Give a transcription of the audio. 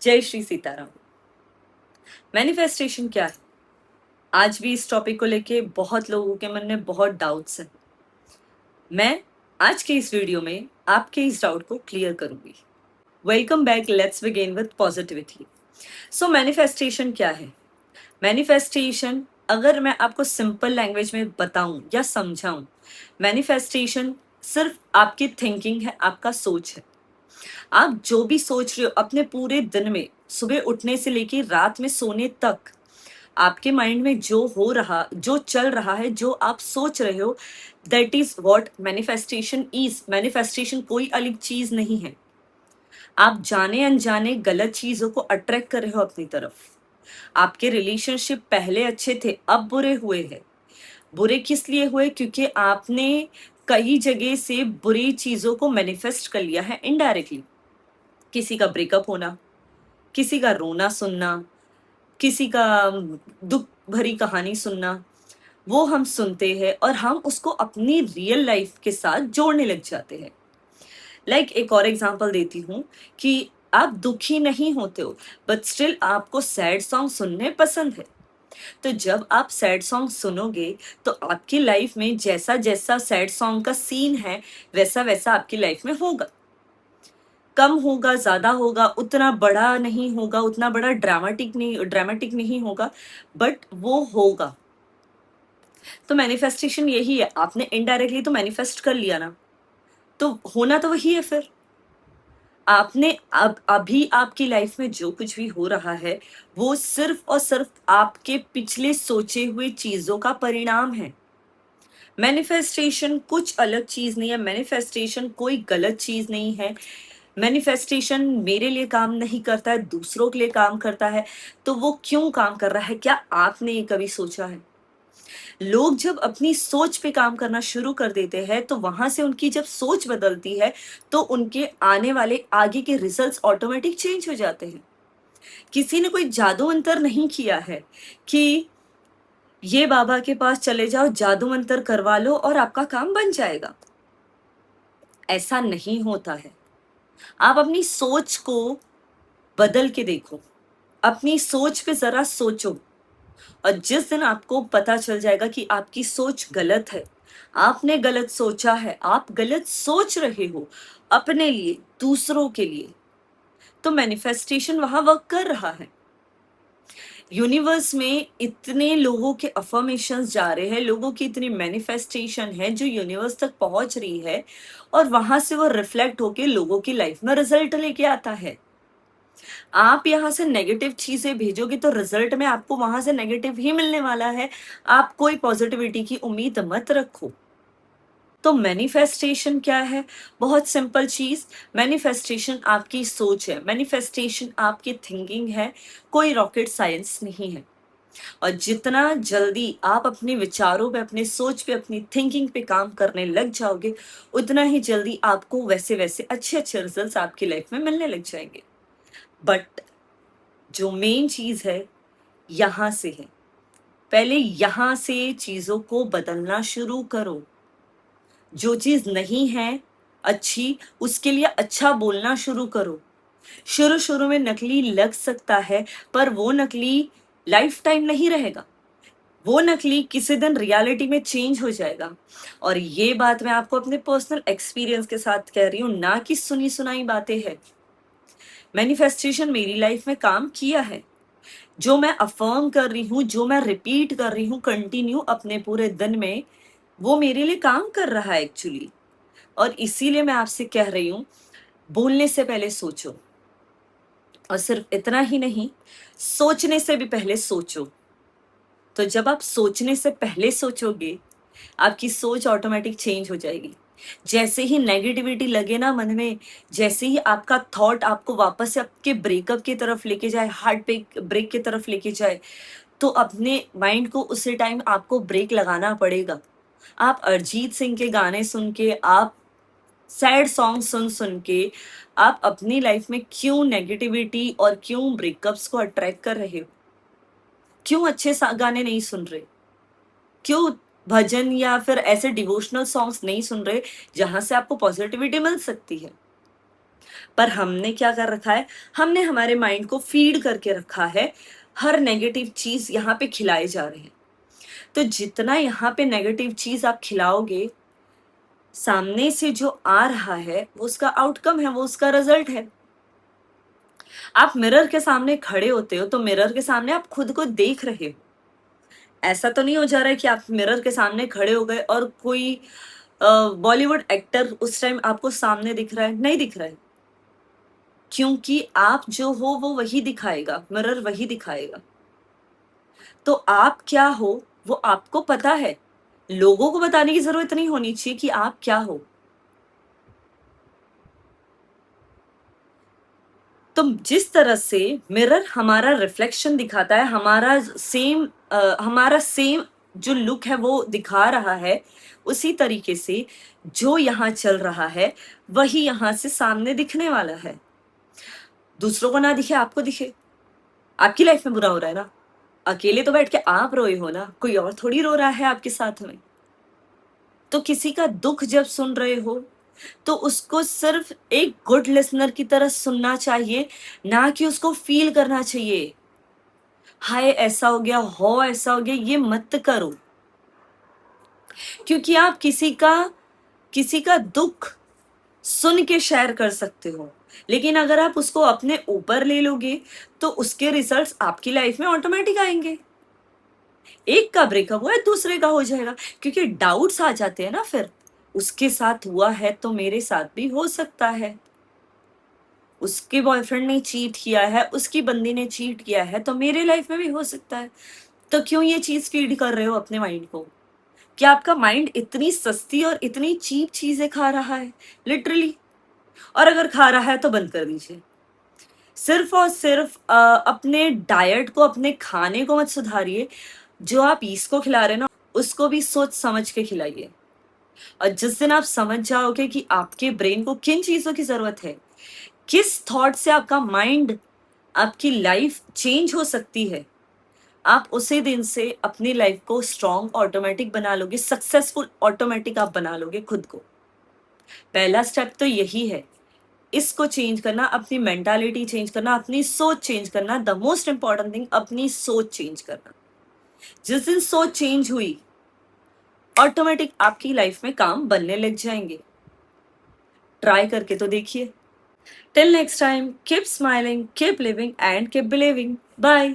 जय श्री सीताराम। मैनिफेस्टेशन क्या है? आज भी इस टॉपिक को लेके बहुत लोगों के मन में बहुत डाउट्स हैं। मैं आज के इस वीडियो में आपके इस डाउट को क्लियर करूंगी। Welcome back, let's begin with positivity. So manifestation क्या है? मैनिफेस्टेशन, अगर मैं आपको सिंपल लैंग्वेज में बताऊं या समझाऊं, मैनिफेस्टेशन सिर्फ आपकी थिंकिंग है, आपका सोच है। आप जो भी सोच रहे हो अपने पूरे दिन में, सुबह उठने से लेके रात में सोने तक, आपके माइंड में जो चल रहा है, जो आप सोच रहे हो, that is what manifestation is. Manifestation कोई अलग चीज नहीं है। आप जाने अनजाने गलत चीजों को अट्रैक्ट कर रहे हो अपनी तरफ। आपके रिलेशनशिप पहले अच्छे थे, अब बुरे हुए हैं। बुरे किस लिए हुए? क्योंकि आपने कई जगह से बुरी चीजों को मैनिफेस्ट कर लिया है इनडायरेक्टली। किसी का ब्रेकअप होना, किसी का रोना सुनना, किसी का दुख भरी कहानी सुनना, वो हम सुनते हैं और हम उसको अपनी रियल लाइफ के साथ जोड़ने लग जाते हैं। एक और एग्जांपल देती हूँ कि आप दुखी नहीं होते हो, बट स्टिल आपको सैड सॉन्ग सुनने पसंद है। तो जब आप सैड सॉन्ग सुनोगे तो आपकी लाइफ में जैसा जैसा सैड सॉन्ग का सीन है, वैसा वैसा आपकी लाइफ में होगा। कम होगा, ज्यादा होगा, उतना बड़ा नहीं होगा, उतना बड़ा ड्रामेटिक नहीं होगा, बट वो होगा। तो मैनिफेस्टेशन यही है। आपने इनडायरेक्टली तो मैनिफेस्ट कर लिया ना, तो होना तो वही है। फिर आपने अब अभी आपकी लाइफ में जो कुछ भी हो रहा है, वो सिर्फ और सिर्फ आपके पिछले सोचे हुए चीजों का परिणाम है। मैनिफेस्टेशन कुछ अलग चीज नहीं है। मैनिफेस्टेशन कोई गलत चीज नहीं है। मैनिफेस्टेशन मेरे लिए काम नहीं करता है, दूसरों के लिए काम करता है। तो वो क्यों काम कर रहा है, क्या आपने ये कभी सोचा है? लोग जब अपनी सोच पे काम करना शुरू कर देते हैं, तो वहां से उनकी जब सोच बदलती है, तो उनके आने वाले आगे के रिजल्ट्स ऑटोमेटिक चेंज हो जाते हैं। किसी ने कोई जादू मंतर नहीं किया है कि ये बाबा के पास चले जाओ, जादू मंतर करवा लो और आपका काम बन जाएगा। ऐसा नहीं होता है। आप अपनी सोच को बदल के देखो, अपनी सोच पे जरा सोचो, और जिस दिन आपको पता चल जाएगा कि आपकी सोच गलत है, आपने गलत सोचा है, आप गलत सोच रहे हो अपने लिए, दूसरों के लिए, तो मैनिफेस्टेशन वहां वर्क कर रहा है। यूनिवर्स में इतने लोगों के अफर्मेशंस जा रहे हैं, लोगों की इतनी मैनिफेस्टेशन है जो यूनिवर्स तक पहुंच रही है, और वहां से वो रिफ्लेक्ट होके लोगों की लाइफ में रिजल्ट लेके आता है। आप यहाँ से नेगेटिव चीजें भेजोगे तो रिजल्ट में आपको वहां से नेगेटिव ही मिलने वाला है। आप कोई पॉजिटिविटी की उम्मीद मत रखो। तो मैनिफेस्टेशन क्या है? बहुत सिंपल चीज। मैनिफेस्टेशन आपकी सोच है, मैनिफेस्टेशन आपकी थिंकिंग है। कोई रॉकेट साइंस नहीं है। और जितना जल्दी आप अपने विचारों पे, अपने सोच पे, अपनी थिंकिंग पे काम करने लग जाओगे, उतना ही जल्दी आपको वैसे वैसे अच्छे अच्छे रिजल्ट्स आपकी लाइफ में मिलने लग जाएंगे। बट जो मेन चीज है, यहां से है। पहले यहां से चीजों को बदलना शुरू करो। जो चीज नहीं है अच्छी, उसके लिए अच्छा बोलना शुरू करो। शुरू शुरू में नकली लग सकता है, पर वो नकली लाइफ टाइम नहीं रहेगा। वो नकली किसी दिन रियलिटी में चेंज हो जाएगा। और ये बात मैं आपको अपने पर्सनल एक्सपीरियंस के साथ कह रही हूँ, ना कि सुनी सुनाई बातें हैं। मैनिफेस्टेशन मेरी लाइफ में काम किया है। जो मैं अफर्म कर रही हूँ, जो मैं रिपीट कर रही हूँ कंटिन्यू अपने पूरे दिन में, वो मेरे लिए काम कर रहा है एक्चुअली। और इसीलिए मैं आपसे कह रही हूँ, बोलने से पहले सोचो। और सिर्फ इतना ही नहीं, सोचने से भी पहले सोचो। तो जब आप सोचने से पहले सोचोगे, आपकी सोच ऑटोमेटिक चेंज हो जाएगी। जैसे ही नेगेटिविटी लगे ना मन में, जैसे ही आपका थॉट आपको वापस से आपके ब्रेकअप की तरफ लेके जाए, हार्ट ब्रेक की तरफ लेके जाए, तो अपने माइंड को उसी टाइम आपको ब्रेक लगाना पड़ेगा। आप अरिजीत सिंह के गाने सुन के, आप सैड सॉन्ग सुन सुन के, आप अपनी लाइफ में क्यों नेगेटिविटी और क्यों ब्रेकअप्स को अट्रैक्ट कर रहे हो? क्यों अच्छे गाने नहीं सुन रहे? क्यों भजन या फिर ऐसे डिवोशनल सॉन्ग्स नहीं सुन रहे जहां से आपको पॉजिटिविटी मिल सकती है? पर हमने क्या कर रखा है, हमने हमारे माइंड को फीड करके रखा है, हर नेगेटिव चीज यहाँ पे खिलाए जा रहे हैं। तो जितना यहाँ पे नेगेटिव चीज आप खिलाओगे, सामने से जो आ रहा है वो उसका आउटकम है, वो उसका रिजल्ट है। आप मिरर के सामने खड़े होते हो तो मिरर के सामने आप खुद को देख रहे हो। ऐसा तो नहीं हो जा रहा है कि आप मिरर के सामने खड़े हो गए और कोई बॉलीवुड एक्टर उस टाइम आपको सामने दिख रहा है, नहीं दिख रहा है। क्योंकि आप जो हो वो वही दिखाएगा, मिरर वही दिखाएगा। तो आप क्या हो वो आपको पता है, लोगों को बताने की जरूरत नहीं होनी चाहिए कि आप क्या हो। तो जिस तरह से मिरर हमारा रिफ्लेक्शन दिखाता है, हमारा सेम जो लुक है वो दिखा रहा है, उसी तरीके से जो यहाँ चल रहा है वही यहाँ से सामने दिखने वाला है। दूसरों को ना दिखे, आपको दिखे। आपकी लाइफ में बुरा हो रहा है ना, अकेले तो बैठ के आप रोए हो ना, कोई और थोड़ी रो रहा है आपके साथ में। तो किसी का दुख जब सुन रहे हो तो उसको सिर्फ एक गुड लिसनर की तरह सुनना चाहिए, ना कि उसको फील करना चाहिए। हाय ऐसा हो गया, हो ऐसा हो गया, ये मत करो। क्योंकि आप किसी का दुख सुन के शेयर कर सकते हो, लेकिन अगर आप उसको अपने ऊपर ले लोगे तो उसके रिजल्ट्स आपकी लाइफ में ऑटोमेटिक आएंगे। एक का ब्रेकअप हुआ है, दूसरे का हो जाएगा, क्योंकि डाउट्स आ जाते हैं ना। फिर उसके साथ हुआ है तो मेरे साथ भी हो सकता है, उसके बॉयफ्रेंड ने चीट किया है, उसकी बंदी ने चीट किया है, तो मेरे लाइफ में भी हो सकता है। तो क्यों ये चीज फीड कर रहे हो अपने माइंड को? क्या आपका माइंड इतनी सस्ती और इतनी चीप चीजें खा रहा है, लिटरली? और अगर खा रहा है तो बंद कर दीजिए। सिर्फ और सिर्फ अपने डाइट को, अपने खाने को मत सुधारिए। जो आप इसको खिला रहे हैं ना, उसको भी सोच समझ के खिलाइए। और जिस दिन आप समझ जाओगे कि आपके ब्रेन को किन चीजों की जरूरत है, किस थॉट से आपका माइंड, आपकी लाइफ चेंज हो सकती है, आप उसी दिन से अपनी लाइफ को स्ट्रॉन्ग ऑटोमेटिक बना लोगे, सक्सेसफुल ऑटोमेटिक आप बना लोगे खुद को। पहला स्टेप तो यही है, इसको चेंज करना, अपनी मेंटालिटी चेंज करना, अपनी सोच चेंज करना। द मोस्ट इंपॉर्टेंट थिंग, अपनी सोच चेंज करना। जिस दिन सोच चेंज हुई, ऑटोमेटिक आपकी लाइफ में काम बनने लग जाएंगे। ट्राई करके तो देखिए। Till next time, keep smiling, keep living and keep believing. Bye.